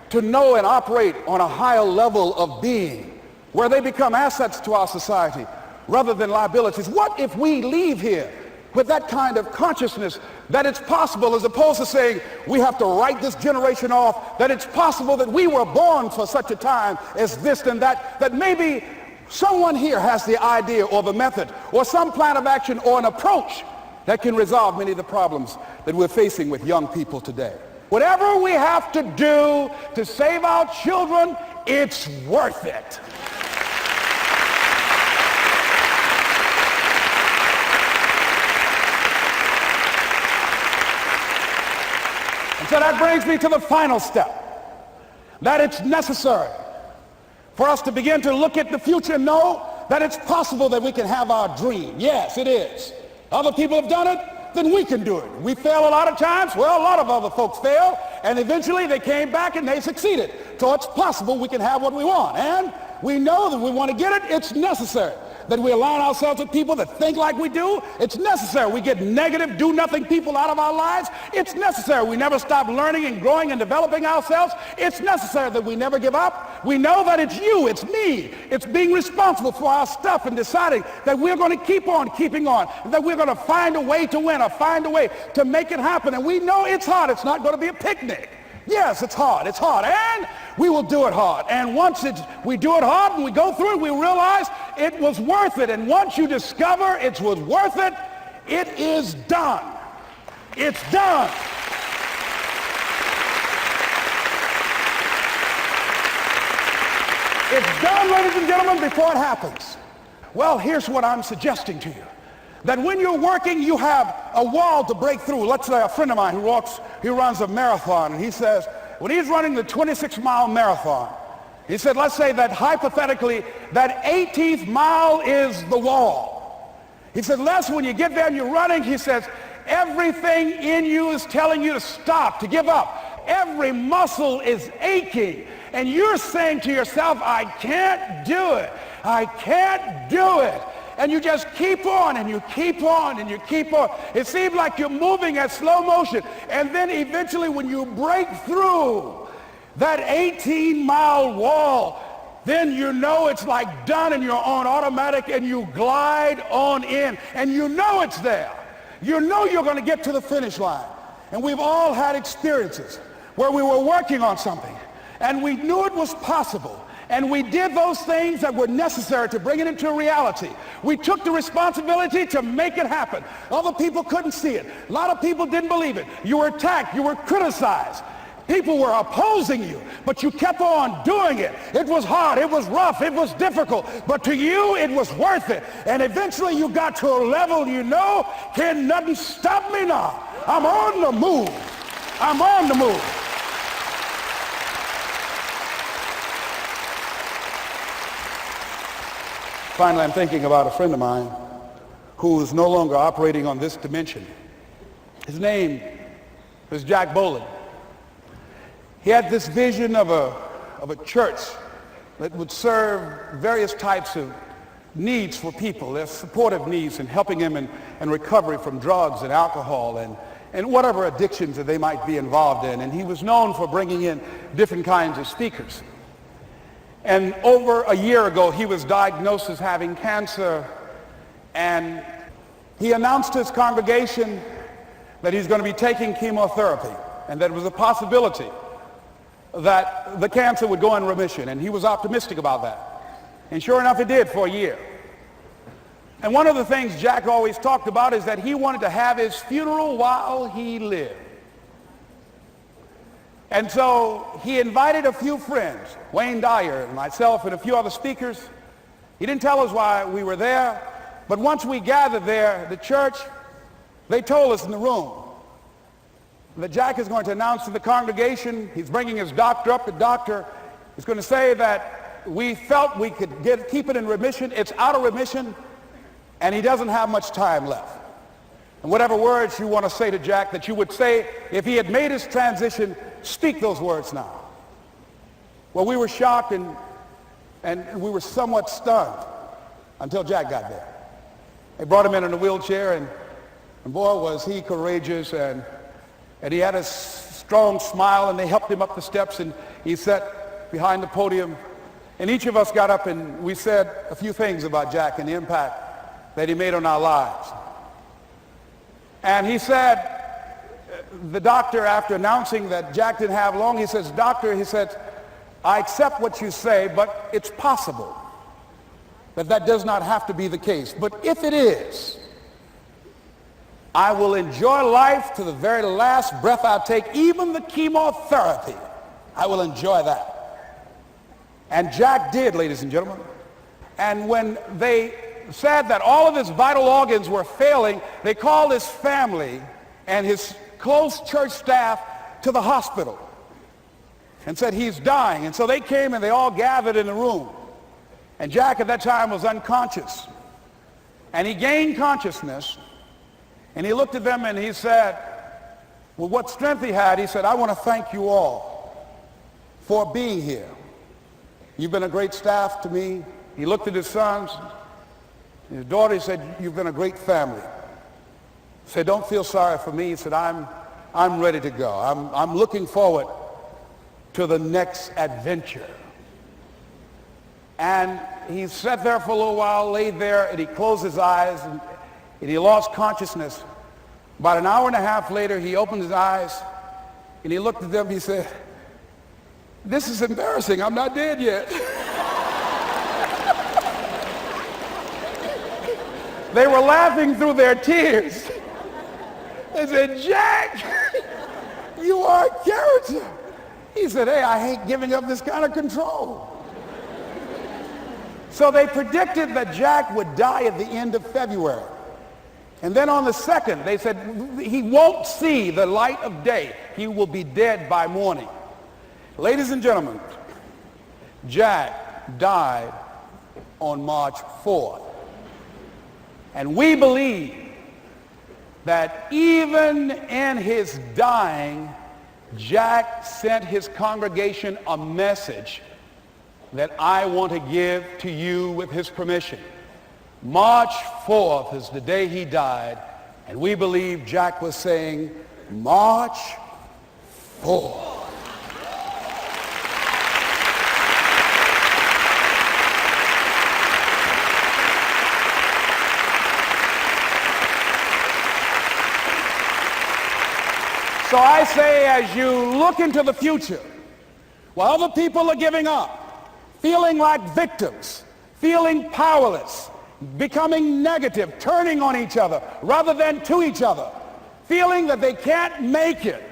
to know and operate on a higher level of being, where they become assets to our society rather than liabilities. What if we leave here with that kind of consciousness that it's possible, as opposed to saying we have to write this generation off, that it's possible that we were born for such a time as this and that, that maybe someone here has the idea or the method or some plan of action or an approach that can resolve many of the problems that we're facing with young people today. Whatever we have to do to save our children, it's worth it. And so that brings me to the final step, that it's necessary for us to begin to look at the future and know that it's possible that we can have our dream. Yes, it is. Other people have done it, then we can do it. We fail a lot of times. Well, a lot of other folks fail, and eventually they came back and they succeeded. So it's possible we can have what we want. And we know that we want to get it. It's necessary that we align ourselves with people that think like we do. It's necessary we get negative, do-nothing people out of our lives. It's necessary we never stop learning and growing and developing ourselves. It's necessary that we never give up. We know that it's you, it's me. It's being responsible for our stuff and deciding that we're going to keep on keeping on, that we're going to find a way to win or find a way to make it happen. And we know it's hard. It's not going to be a picnic. Yes, it's hard, and we will do it hard. And once we do it hard and we go through it, we realize it was worth it. And once you discover it was worth it, it is done. It's done. It's done, ladies and gentlemen, before it happens. Well, here's what I'm suggesting to you. That when you're working, you have a wall to break through. Let's say a friend of mine who runs a marathon, and he says, when he's running the 26-mile marathon, he said, let's say that hypothetically, that 18th mile is the wall. He said, Les, when you get there and you're running, he says, everything in you is telling you to stop, to give up. Every muscle is aching, and you're saying to yourself, I can't do it. I can't do it. And you just keep on and you keep on and you keep on. It seems like you're moving at slow motion. And then eventually when you break through that 18-mile wall, then you know it's like done and you're on automatic and you glide on in. And you know it's there. You know you're going to get to the finish line. And we've all had experiences where we were working on something and we knew it was possible. And we did those things that were necessary to bring it into reality. We took the responsibility to make it happen. Other people couldn't see it. A lot of people didn't believe it. You were attacked. You were criticized. People were opposing you, but you kept on doing it. It was hard. It was rough. It was difficult. But to you, it was worth it. And eventually you got to a level you know, can nothing stop me now. I'm on the move. I'm on the move. Finally, I'm thinking about a friend of mine who is no longer operating on this dimension. His name is Jack Boland. He had this vision of a church that would serve various types of needs for people, their supportive needs and helping them in recovery from drugs and alcohol and whatever addictions that they might be involved in. And he was known for bringing in different kinds of speakers. And over a year ago, he was diagnosed as having cancer, and he announced to his congregation that he's going to be taking chemotherapy, and that it was a possibility that the cancer would go in remission, and he was optimistic about that. And sure enough, it did for a year. And one of the things Jack always talked about is that he wanted to have his funeral while he lived. And so he invited a few friends, Wayne Dyer and myself and a few other speakers. He didn't tell us why we were there, but once we gathered there, the church, they told us in the room that Jack is going to announce to the congregation, he's bringing his doctor up. The doctor is going to say that we felt we could keep it in remission. It's out of remission, and he doesn't have much time left. And whatever words you want to say to Jack that you would say if he had made his transition, speak those words now. Well, we were shocked and we were somewhat stunned until Jack got there. They brought him in a wheelchair, and boy, was he courageous, and he had a strong smile, and they helped him up the steps, and he sat behind the podium. And each of us got up and we said a few things about Jack and the impact that he made on our lives. And he said, the doctor, after announcing that Jack didn't have long, he says, "Doctor," he said, "I accept what you say, but it's possible that does not have to be the case. But if it is, I will enjoy life to the very last breath I take, even the chemotherapy. I will enjoy that." And Jack did, ladies and gentlemen. And when they said that all of his vital organs were failing, they called his family and his close church staff to the hospital and said, "He's dying." And so they came and they all gathered in the room. And Jack at that time was unconscious. And he gained consciousness, and he looked at them and he said, with what strength he had, he said, "I want to thank you all for being here. You've been a great staff to me." He looked at his sons, his daughter. He said, "You've been a great family." He said, "Don't feel sorry for me." He said, I'm ready to go. I'm looking forward to the next adventure." And he sat there for a little while, laid there, and he closed his eyes, and he lost consciousness. About an hour and a half later, he opened his eyes, and he looked at them. He said, "This is embarrassing. I'm not dead yet." They were laughing through their tears. They said, "Jack, you are a character." He said, "Hey, I hate giving up this kind of control." So they predicted that Jack would die at the end of February. And then on the 2nd, they said, he won't see the light of day. He will be dead by morning. Ladies and gentlemen, Jack died on March 4th. And we believe that even in his dying, Jack sent his congregation a message that I want to give to you with his permission. March 4th is the day he died, and we believe Jack was saying, "March 4th." So I say, as you look into the future, while other people are giving up, feeling like victims, feeling powerless, becoming negative, turning on each other rather than to each other, feeling that they can't make it,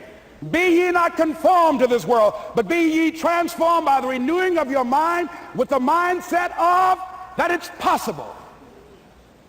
be ye not conformed to this world, but be ye transformed by the renewing of your mind with the mindset of that it's possible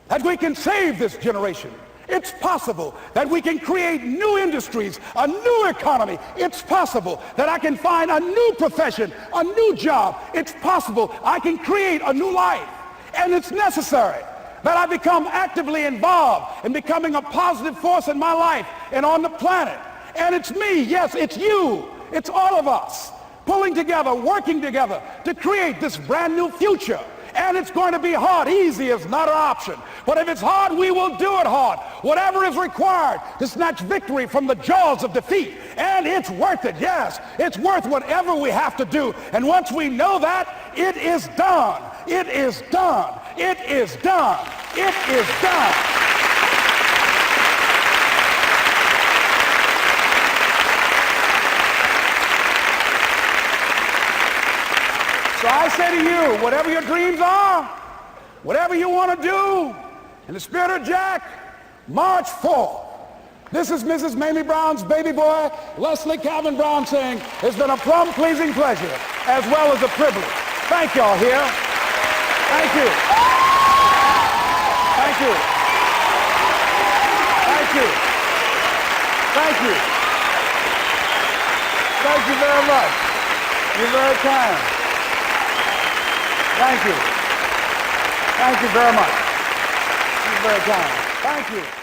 that we can save this generation. It's possible that we can create new industries, a new economy. It's possible that I can find a new profession, a new job. It's possible I can create a new life. And it's necessary that I become actively involved in becoming a positive force in my life and on the planet. And it's me, yes, it's you, it's all of us, pulling together, working together to create this brand new future. And it's going to be hard. Easy is not an option. But if it's hard, we will do it hard. Whatever is required to snatch victory from the jaws of defeat. And it's worth it, yes. It's worth whatever we have to do. And once we know that, it is done. It is done. It is done. It is done. So I say to you, whatever your dreams are, whatever you want to do, in the spirit of Jack, March 4th. This is Mrs. Mamie Brown's baby boy, Leslie Calvin Brown, saying, it's been a plum-pleasing pleasure as well as a privilege. Thank y'all here. Thank you. Thank you. Thank you. Thank you. Thank you very much. You're very kind. Thank you. Thank you very much. You're very kind. Thank you.